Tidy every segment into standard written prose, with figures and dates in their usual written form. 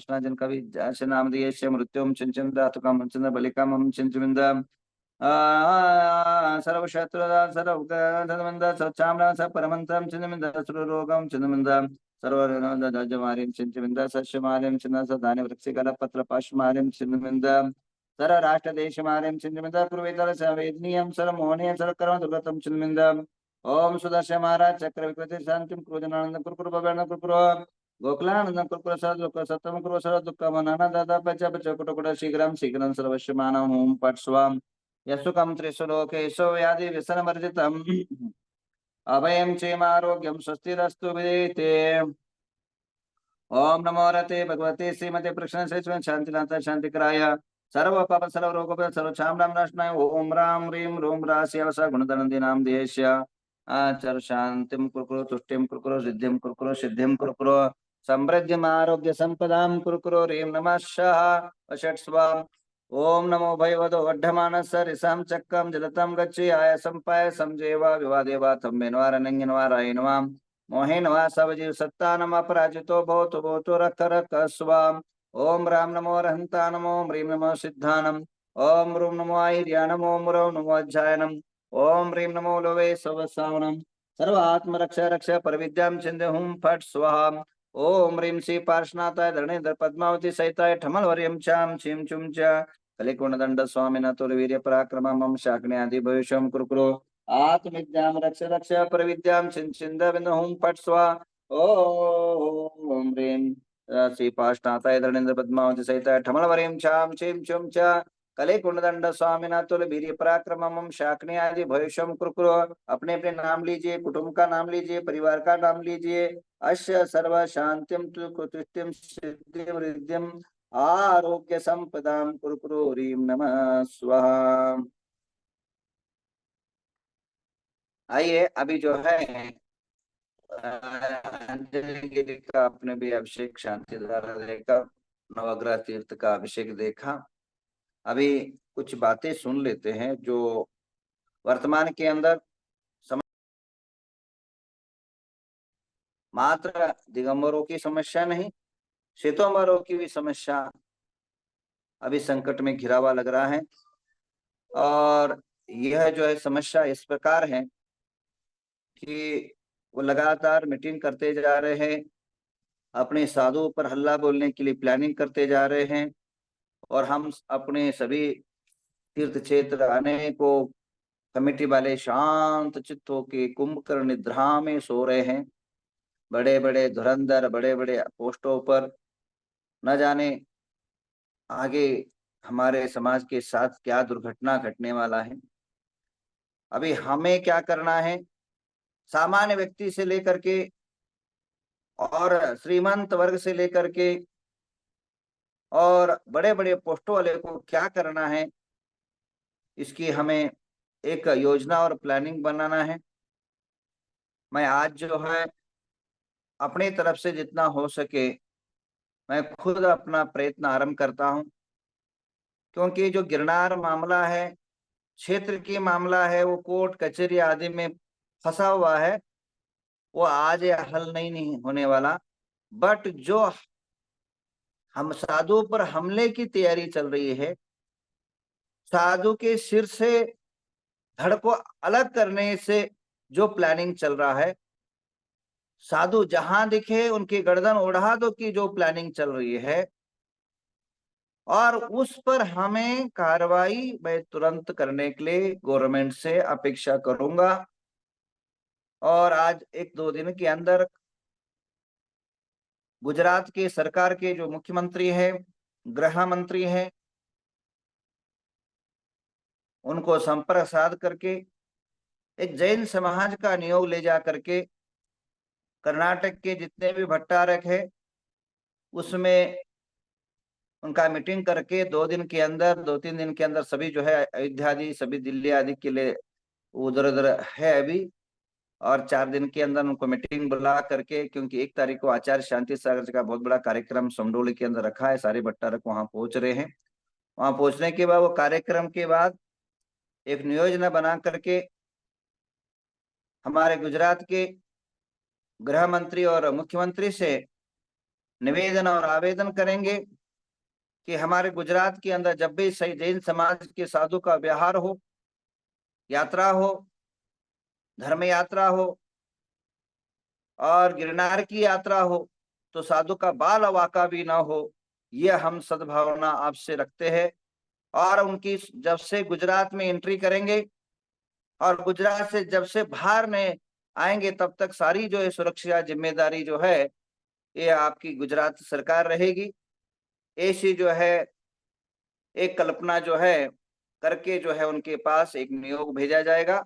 कृष्ण जन कवि नाम दिए मृत्युम चिंचिंद तुकम चिंद बलिकम चिंचिंद सर्वशत्रुदा सर्वगंध सचामरा स परमंतम चिंतमिंद सुरोगम चिंतमिंद सर्वजमारिम चिंतमिंद सश्यमारिम चिंत सदानि वृक्षिकल पत्र पश्मारिम चिंतमिंद सर राष्ट्र देश मारिम चिंतमिंद पूर्वेतर सवेदनीयम सर मोहनीय सर कर्म दुर्गतम चिंतमिंद ओम सुदर्शन महाराज चक्र विकृति शांतिम क्रोधनानंद कुरकुर भगवान कुरकुर गोकुलानंद कुरकुर सर दुख सतम कुरु सर दुख मनाना दादा पच पच कुट कुट शीघ्रम शीघ्रम सर्वस्यमानम ओम पट स्वाम यस्सुकं त्रिषु लोकेषु व्याधि व्यसनवर्जितम् अभयं चेमारोग्यं स्वस्तिरस्तु विदिते ओम नमो रते भगवते श्रीमते प्रश्न से शांतिनाथ शांतिकराय सर्व पाप सर्व रोग सर्व चामराम नाशनाय ओम राम ह्रीं रूम राशिवस गुणधनंदी नाम देश्य आचर शांतिम कुरकुरो तुष्टिम कुरकुरो सिद्धिम कुरकुरो समृद्धिम आरोग्य संपदाम कुरकुरो ह्रीं नमः शः षट् स्वाम ओम नमो भयवदो वड्ढमानस रिसाम चक्रम जलतम गच्छि आय संपाय समजेवा विवादेवा तम्मेनवारण्यनवारायणवां मोहेन वा सवजीव सत्ता नम अपराजितो भवतु रख रख स्वाम ओम राम नमो रहंता नमो ह्रीं नमो सिद्धानम ओम रूम नमो आयर्या नमो मुरौ नमो अध्यायनम ओम ह्रीं नमो लोवे सवसावनम सर्व आत्म रक्षा रक्षा परविद्याम चिंदहुम फट स्वाहा ओम ह्रीं श्री पार्श्वनाथाय धरणेन्द्र पद्मावती सहिताय ठमलवर्यम चाम छिम चुम च कलिकुणदंड स्वामिन तुलवीर्य पराक्रम मम शाग्ने आदि भविष्यम कुरुकुरो आत्मविद्याम रक्ष रक्ष परविद्याम छिंद बिंदुहुम फट स्वा ओम ह्रीं श्री पार्श्वनाथाय धरणेन्द्र पद्मावती सहिताय ठमलवर्यम चाम छिम चुम च कलिकुणदंड स्वामिन तुलवीर्य पराक्रम मम शाग्ने आदि भविष्यम कुरुकुरो अपने अपने नाम लीजिए, कुटुंब का नाम लीजिए, परिवार का नाम लीजिए। अश्य सर्व शांतिम तुष्टिम सिद्धिम रिद्धिम आरोग्य संपदाम कुरुकुरो ह्रीं नमः स्वाहा। आइए अभी जो है अंजलि गिरी का आपने भी अभिषेक शांति द्वारा देखा, नवग्रह तीर्थ का अभिषेक देखा। अभी कुछ बातें सुन लेते हैं जो वर्तमान के अंदर मात्र दिगंबरों की समस्या नहीं, श्वेतोंबरों की भी समस्या अभी संकट में घिरा हुआ लग रहा है। और यह जो है समस्या इस प्रकार है कि वो लगातार मीटिंग करते जा रहे हैं, अपने साधुओं पर हल्ला बोलने के लिए प्लानिंग करते जा रहे हैं, और हम अपने सभी तीर्थ क्षेत्र आने को कमेटी वाले शांत चित्त होकर कुंभकर्ण निद्रा में सो रहे हैं। बड़े बड़े धुरंधर बड़े बड़े पोस्टों पर, न जाने आगे हमारे समाज के साथ क्या दुर्घटना घटने वाला है। अभी हमें क्या करना है, सामान्य व्यक्ति से लेकर के और श्रीमंत वर्ग से लेकर के और बड़े बड़े पोस्टों वाले को क्या करना है, इसकी हमें एक योजना और प्लानिंग बनाना है। मैं आज जो है अपनी तरफ से जितना हो सके मैं खुद अपना प्रयत्न आरंभ करता हूं, क्योंकि जो गिरनार मामला है, क्षेत्र की मामला है, वो कोर्ट कचहरी आदि में फंसा हुआ है, वो आज या हल नहीं होने वाला। बट जो हम साधु पर हमले की तैयारी चल रही है, साधु के सिर से धड़ को अलग करने से जो प्लानिंग चल रहा है, साधु जहां दिखे उनकी गर्दन उड़ा दो की जो प्लानिंग चल रही है, और उस पर हमें कार्रवाई मैं तुरंत करने के लिए गवर्नमेंट से अपेक्षा करूंगा। और आज एक दो दिन के अंदर गुजरात के सरकार के जो मुख्यमंत्री हैं, गृह मंत्री हैं, उनको संपर्क साध करके एक जैन समाज का नियोग ले जा करके कर्नाटक के जितने भी भट्टारक है उसमें उनका मीटिंग करके 2 दिन के अंदर 2-3 दिन के अंदर सभी जो है अयोध्या आदि सभी दिल्ली आदि के लिए उधर उधर है अभी, और 4 दिन के अंदर उनको मीटिंग बुला करके, क्योंकि 1 तारीख को आचार्य शांति सागर का बहुत बड़ा कार्यक्रम समडोली के अंदर रखा है, सारे भट्टारक वहां पहुंच रहे हैं। वहां पहुंचने के बाद वो कार्यक्रम के बाद एक नियोजना बना करके हमारे गुजरात के गृह मंत्री और मुख्यमंत्री से निवेदन और आवेदन करेंगे कि हमारे गुजरात के अंदर जब भी सही जैन समाज के साधु का व्यवहार हो, यात्रा हो, धर्म यात्रा हो और गिरनार की यात्रा हो, तो साधु का बाल वाका भी ना हो, यह हम सद्भावना आपसे रखते हैं। और उनकी जब से गुजरात में एंट्री करेंगे और गुजरात से जब से बाहर में आएंगे तब तक सारी जो है सुरक्षा जिम्मेदारी जो है ये आपकी गुजरात सरकार रहेगी। ऐसी जो है एक कल्पना जो है करके जो है उनके पास एक नियोग भेजा जाएगा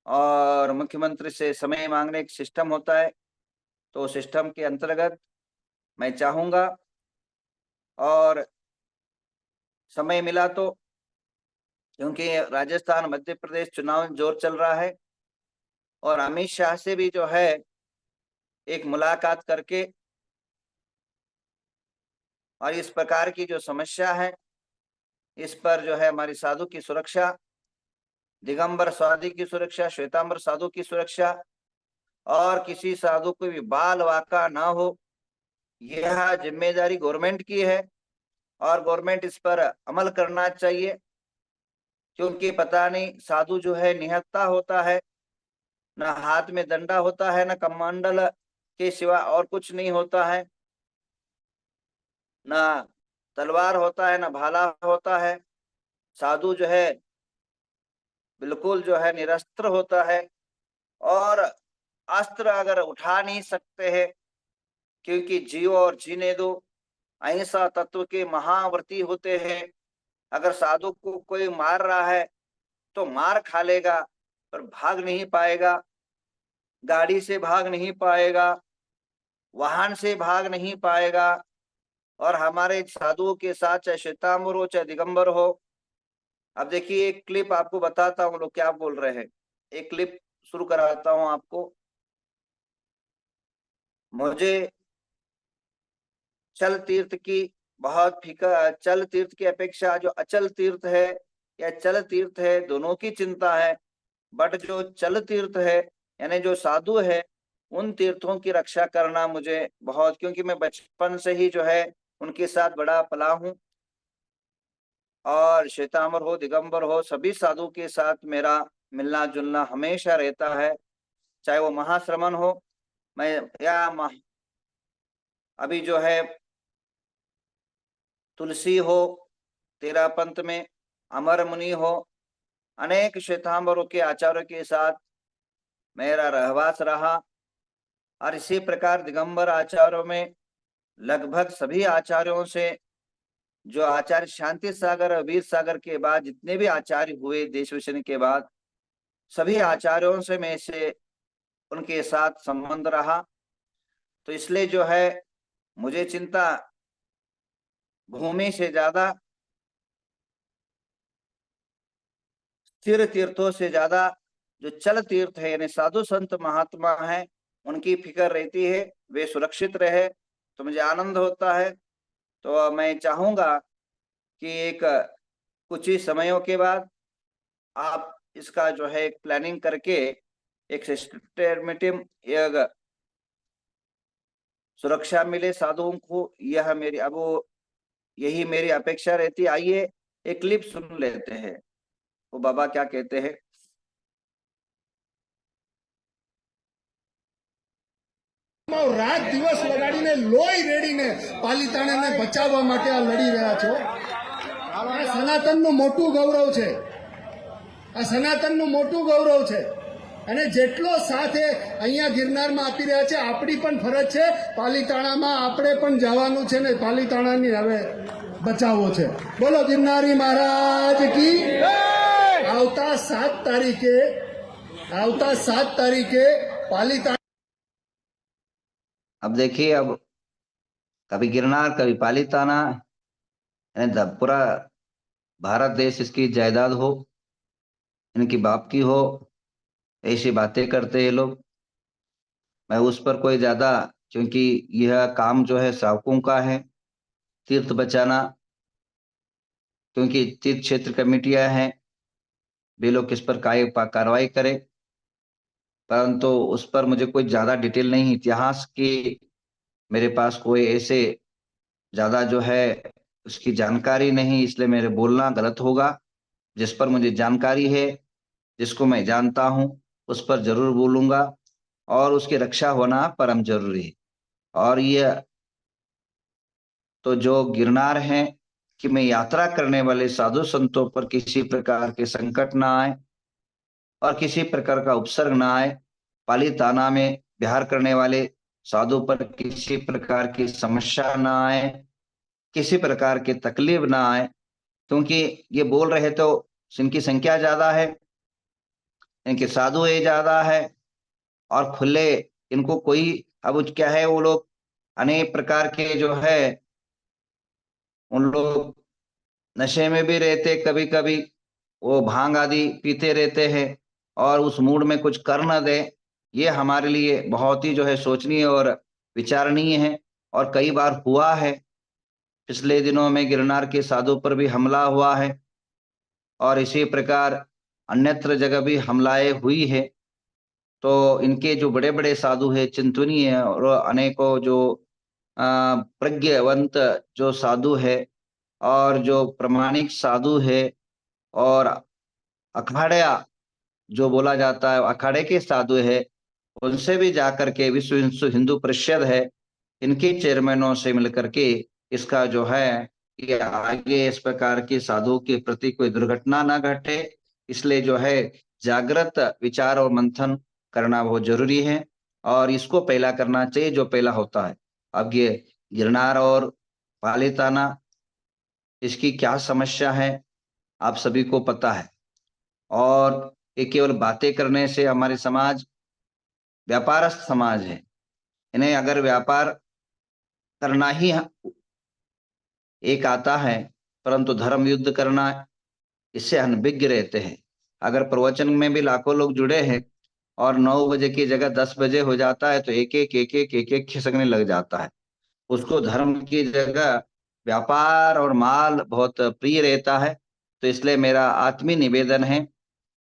और मुख्यमंत्री से समय मांगने एक सिस्टम होता है, तो सिस्टम के अंतर्गत मैं चाहूंगा और समय मिला तो, क्योंकि राजस्थान मध्य प्रदेश चुनाव जोर चल रहा है और अमित शाह से भी जो है एक मुलाकात करके और इस प्रकार की जो समस्या है इस पर जो है हमारी साधु की सुरक्षा, दिगंबर साधु की सुरक्षा, श्वेतांबर साधु की सुरक्षा और किसी साधु को भी बाल वाका ना हो, यह जिम्मेदारी गवर्नमेंट की है और गवर्नमेंट इस पर अमल करना चाहिए। क्योंकि पता नहीं साधु जो है निहत्था होता है, ना हाथ में डंडा होता है, ना कमंडल के सिवा और कुछ नहीं होता है, ना तलवार होता है, ना भाला होता है। साधु जो है बिल्कुल जो है निरस्त्र होता है और अस्त्र अगर उठा नहीं सकते हैं, क्योंकि जियो और जीने दो अहिंसा तत्व के महावर्ती होते हैं। अगर साधु को कोई मार रहा है तो मार खा लेगा पर भाग नहीं पाएगा, गाड़ी से भाग नहीं पाएगा, वाहन से भाग नहीं पाएगा। और हमारे साधुओं के साथ चाहे श्वेतांबर हो चाहे दिगंबर हो, अब देखिए एक क्लिप आपको बताता हूँ लोग क्या बोल रहे हैं, एक क्लिप शुरू कराता हूँ आपको। मुझे चल तीर्थ की बहुत फीका, चल तीर्थ की अपेक्षा जो अचल तीर्थ है या चल तीर्थ है दोनों की चिंता है, बट जो चल तीर्थ है यानी जो साधु है उन तीर्थों की रक्षा करना मुझे बहुत, क्योंकि मैं बचपन से ही जो है उनके साथ बड़ा पला हूं और श्वेतांबर हो दिगंबर हो सभी साधु के साथ मेरा मिलना जुलना हमेशा रहता है, चाहे वो महाश्रमण हो मैं या अभी जो है तुलसी हो तेरा पंथ में, अमर मुनि हो, अनेक श्वेतांबरों के आचार्यों के साथ मेरा रहवास रहा। और इसी प्रकार दिगंबर आचार्यों में लगभग सभी आचार्यों से, जो आचार्य शांति सागर और वीर सागर के बाद जितने भी आचार्य हुए देश विषय के बाद, सभी आचार्यों से मैं से उनके साथ संबंध रहा। तो इसलिए जो है मुझे चिंता भूमि से ज्यादा, स्थिर तीर्थों से ज्यादा जो चल तीर्थ है यानी साधु संत महात्मा है उनकी फिक्र रहती है, वे सुरक्षित रहे तो मुझे आनंद होता है। तो मैं चाहूंगा कि एक कुछ ही समयों के बाद आप इसका जो है एक प्लानिंग करके एक सिस्टमेटिक एक सुरक्षा मिले साधुओं को, यह मेरी अब वो यही मेरी अपेक्षा रहती। आइए एक क्लिप सुन लेते हैं, वो बाबा क्या कहते हैं। રાત દિવસ લગાડીને લોહી રેડીને પાલિતાણાને બચાવવા માટે આ લડી રહ્યા છો। આ સનાતનનું મોટું ગૌરવ છે, આ સનાતનનું મોટું ગૌરવ છે અને જેટલો સાથે અહીંયા ગિરનારમાં આપી રહ્યા છે આપણી પણ ફરજ છે પાલિતાણામાં આપણે પણ જવાનું છે ને પાલિતાણાની હવે બચાવવો છે। બોલો ગિરનારી મહારાજ की। આવતા 7 તારીખે પાલિતાણા। अब देखिए, अब कभी गिरनार कभी पालीताना, यानी पूरा भारत देश इसकी जायदाद हो, इनकी बाप की हो, ऐसी बातें करते हैं लोग। मैं उस पर कोई ज्यादा, क्योंकि यह काम जो है श्रावकों का है तीर्थ बचाना, क्योंकि तीर्थ क्षेत्र कमेटियां हैं, वे लोग किस पर कार्रवाई करें, परंतु उस पर मुझे कोई ज्यादा डिटेल नहीं, इतिहास की मेरे पास कोई ऐसे ज्यादा जो है उसकी जानकारी नहीं, इसलिए मेरे बोलना गलत होगा। जिस पर मुझे जानकारी है, जिसको मैं जानता हूं, उस पर जरूर बोलूंगा, और उसकी रक्षा होना परम जरूरी है। और ये तो जो गिरनार है, कि मैं यात्रा करने वाले साधु संतों पर किसी प्रकार के संकट ना आए और किसी प्रकार का उपसर्ग ना आए। पालीताना में विहार करने वाले साधु पर किसी प्रकार की समस्या ना आए, किसी प्रकार की तकलीफ ना आए, क्योंकि ये बोल रहे तो इनकी संख्या ज्यादा है, इनके साधु ये ज्यादा है, और खुले इनको कोई, अब क्या है, वो लोग अनेक प्रकार के जो है, उन लोग नशे में भी रहते, कभी कभी वो भांग आदि पीते रहते हैं, और उस मूड में कुछ कर न दे। ये हमारे लिए बहुत ही जो है सोचनीय और विचारणीय है, और कई बार हुआ है। पिछले दिनों में गिरनार के साधु पर भी हमला हुआ है, और इसी प्रकार अन्यत्र जगह भी हमलाएं हुई है। तो इनके जो बड़े बड़े साधु है, चिंतनीय और अनेकों जो प्रज्ञावंत जो साधु है, और जो प्रमाणिक साधु है, और अखाड़ा जो बोला जाता है अखाड़े के साधु है, उनसे भी जाकर के विश्व हिंदू हिंदू परिषद है, इनके चेयरमैनों से मिलकर के इसका जो है कि आगे इस प्रकार के साधुओं के प्रति कोई दुर्घटना ना घटे, इसलिए जो है जागृत विचार और मंथन करना बहुत जरूरी है। और इसको पहला करना चाहिए जो पहला होता है। अब ये गिरनार और पालीताना, इसकी क्या समस्या है आप सभी को पता है। और ये केवल बातें करने से, हमारे समाज व्यापारस्थ समाज है, इन्हें अगर व्यापार करना ही एक आता है, परंतु धर्म युद्ध करना, इससे अनभिज्ञ रहते हैं। अगर प्रवचन में भी लाखों लोग जुड़े हैं और 9 बजे की जगह 10 बजे हो जाता है, तो एक एक खिसकने लग जाता है। उसको धर्म की जगह व्यापार और माल बहुत प्रिय रहता है। तो इसलिए मेरा आत्मीय निवेदन है,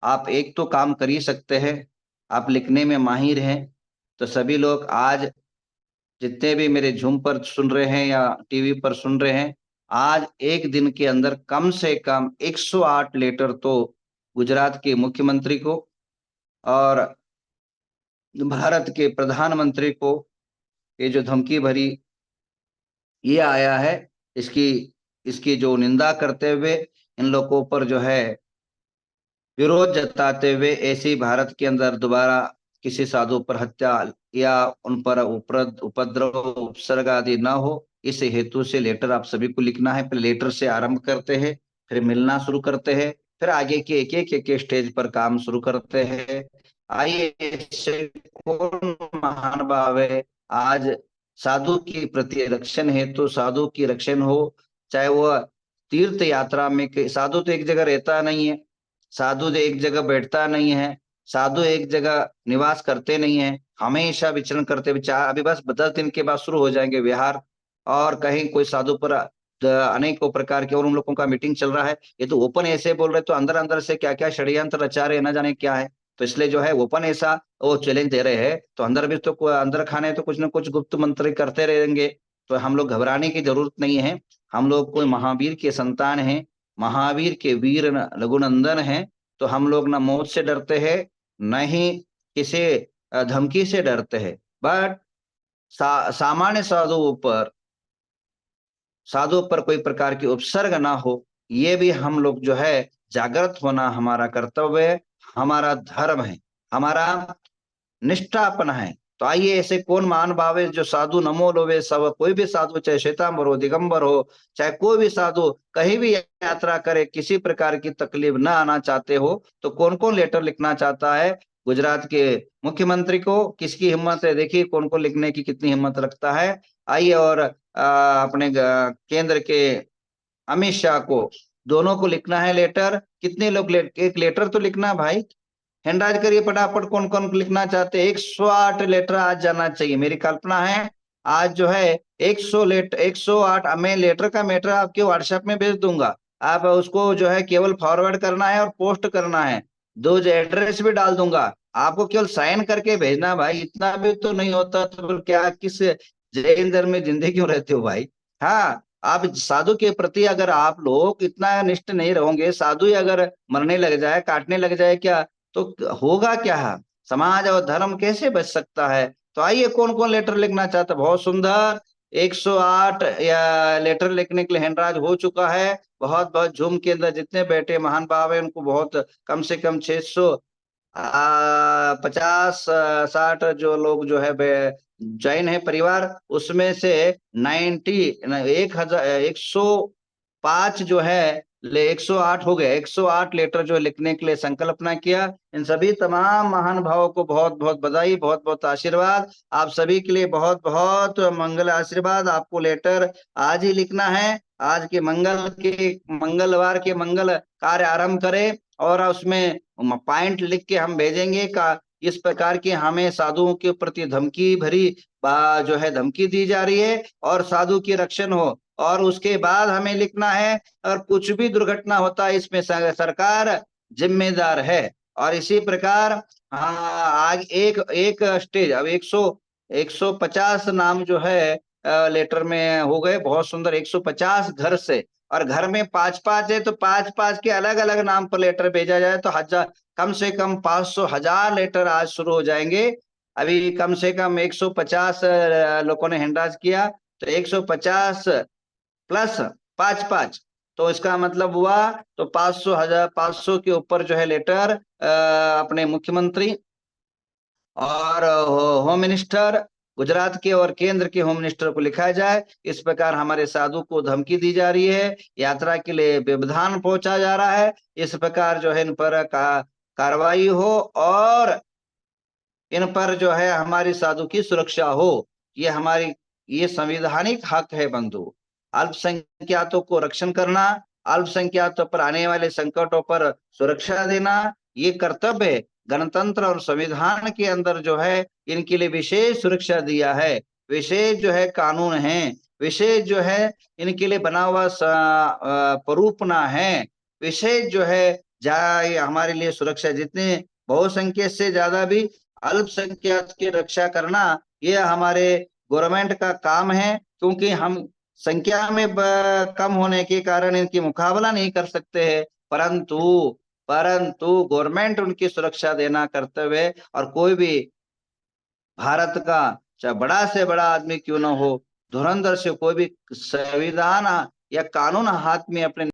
आप एक तो काम कर ही सकते हैं, आप लिखने में माहिर हैं, तो सभी लोग आज जितने भी मेरे जूम पर सुन रहे हैं या टीवी पर सुन रहे हैं, आज एक दिन के अंदर कम से कम 108 लेटर तो गुजरात के मुख्यमंत्री को और भारत के प्रधानमंत्री को ये जो धमकी भरी ये आया है, इसकी इसकी जो निंदा करते हुए, इन लोगों पर जो है विरोध जताते हुए, ऐसी भारत के अंदर दोबारा किसी साधु पर हत्या या उन पर उपद्रव उपसर्ग आदि ना हो, इस हेतु से लेटर आप सभी को लिखना है। फिर लेटर से आरंभ करते हैं, फिर मिलना शुरू करते हैं, फिर आगे के एक स्टेज पर काम शुरू करते हैं। आइए, इससे कौन महान भाव है। आज साधु की प्रति रक्षण है, तो साधु की रक्षण हो, चाहे वह तीर्थ यात्रा में, साधु तो एक जगह रहता नहीं है, साधु एक जगह बैठता नहीं है, साधु एक जगह निवास करते नहीं है, हमेशा विचरण करते विचार। अभी बस 10 दिन के बाद शुरू हो जाएंगे विहार, और कहीं कोई साधु पर अनेकों प्रकार के, और उन लोगों का मीटिंग चल रहा है। ये तो ओपन ऐसे बोल रहे, तो अंदर अंदर से क्या क्या षड्यंत्र रचा रहे, न जाने क्या है। तो इसलिए जो है ओपन ऐसा वो चैलेंज दे रहे हैं, तो अंदर भी तो अंदर खाने तो कुछ ना कुछ गुप्त मंत्र करते रहेंगे। तो हम लोग घबराने की जरूरत नहीं है। हम लोग कोई महावीर के संतान हैं, महावीर के वीर लघुनंदन हैं। तो हम लोग ना मौत से डरते हैं, न ही किसी धमकी से डरते हैं। बट सामान्य साधुओं पर कोई प्रकार की उपसर्ग ना हो, ये भी हम लोग जो है जागृत होना हमारा कर्तव्य है, हमारा धर्म है, हमारा निष्ठापन है। तो आइए, ऐसे कौन महान भाव है जो साधु नमो लोवे सब, कोई भी साधु चाहे श्वेतांबर हो, दिगंबर हो, चाहे कोई भी साधु कहीं भी यात्रा करे, किसी प्रकार की तकलीफ न आना चाहते हो, तो कौन कौन लेटर लिखना चाहता है गुजरात के मुख्यमंत्री को? किसकी हिम्मत है, देखिए कौन कौन लिखने की कितनी हिम्मत रखता है। आइए, और अपने केंद्र के अमित शाह को, दोनों को लिखना है लेटर। कितने लोग एक लेटर तो लिखना भाई, हैंडराइज करिए फटाफट, कौन कौन लिखना चाहते हैं। 108 लेटर आज जाना चाहिए, मेरी कल्पना है। आज जो है 108 मैं लेटर का मैटर आपके व्हाट्सएप में भेज दूंगा। आप उसको जो है केवल फॉरवर्ड करना है और पोस्ट करना है। दो एड्रेस भी डाल दूंगा, आपको केवल साइन करके भेजना भाई। इतना भी तो नहीं होता, तो क्या किस जैन धर्म में जिंदे क्यों रहते हो भाई? हाँ, आप साधु के प्रति अगर आप लोग इतना निष्ठ नहीं रहोगे, साधु ही अगर मरने लग जाए, काटने लग जाए क्या, तो होगा क्या? समाज और धर्म कैसे बच सकता है? तो आइए, कौन कौन लेटर लिखना चाहता है? बहुत सुंदर, 108 या लेटर लिखने के लिए हैंडराज हो चुका है। बहुत बहुत झूम के अंदर जितने बैठे महान भाव है उनको बहुत कम से कम 600 50 60 जो लोग जो है जैन है परिवार, उसमें से 90 1000 105 जो है 108 हो गए। 108 लेटर जो लिखने के लिए संकल्पना किया। इन सभी तमाम महान भावों को बहुत बहुत बधाई, बहुत बहुत आशीर्वाद। आप सभी के लिए बहुत बहुत मंगल आशीर्वाद। आपको लेटर आज ही लिखना है। आज के मंगलवार के मंगल कार्य आरंभ करें और उसमें पॉइंट लिख के हम भेजेंगे का इस प्रकार की हमें साधुओं के प्रति धमकी भरी जो है धमकी दी जा रही है और साधु की रक्षण हो। और उसके बाद हमें लिखना है, और कुछ भी दुर्घटना होता है इसमें सरकार जिम्मेदार है। और इसी प्रकार आगे एक एक स्टेज, अब 150 नाम जो है लेटर में हो गए। बहुत सुंदर, 150 घर से, और घर में 5-5 है तो 5-5 के अलग अलग नाम पर लेटर भेजा जाए तो हजार, कम से कम 500,000 लेटर आज शुरू हो जाएंगे। अभी कम से कम 150 लोगों ने हैंडराज किया, तो 150 प्लस 5-5, तो इसका मतलब हुआ तो 500 के ऊपर जो है लेटर अपने मुख्यमंत्री और होम मिनिस्टर गुजरात के और केंद्र के होम मिनिस्टर को लिखा जाए। इस प्रकार हमारे साधु को धमकी दी जा रही है, यात्रा के लिए व्यवधान पहुंचा जा रहा है। इस प्रकार जो है इन पर कार्रवाई हो और इन पर जो है हमारी साधु की सुरक्षा हो। ये संवैधानिक हक है बंधु। अल्पसंख्यातों को रक्षण करना, अल्पसंख्यातों पर आने वाले संकटों पर सुरक्षा देना, ये कर्तव्य है। गणतंत्र और संविधान के अंदर जो है इनके लिए विशेष सुरक्षा दिया है, विशेष जो है कानून है, विशेष जो है इनके लिए बना हुआ परूपना है, विशेष जो है हमारे लिए सुरक्षा। जितने बहुसंख्यक से ज्यादा भी अल्पसंख्यक की रक्षा करना, ये हमारे गवर्नमेंट का काम है, क्योंकि हम संख्या में कम होने के कारण इनकी मुकाबला नहीं कर सकते हैं। परंतु परंतु गवर्नमेंट उनकी सुरक्षा देना कर्तव्य है। और कोई भी भारत का चाहे बड़ा से बड़ा आदमी क्यों ना हो, धुरंधर से कोई भी संविधान या कानून हाथ में अपने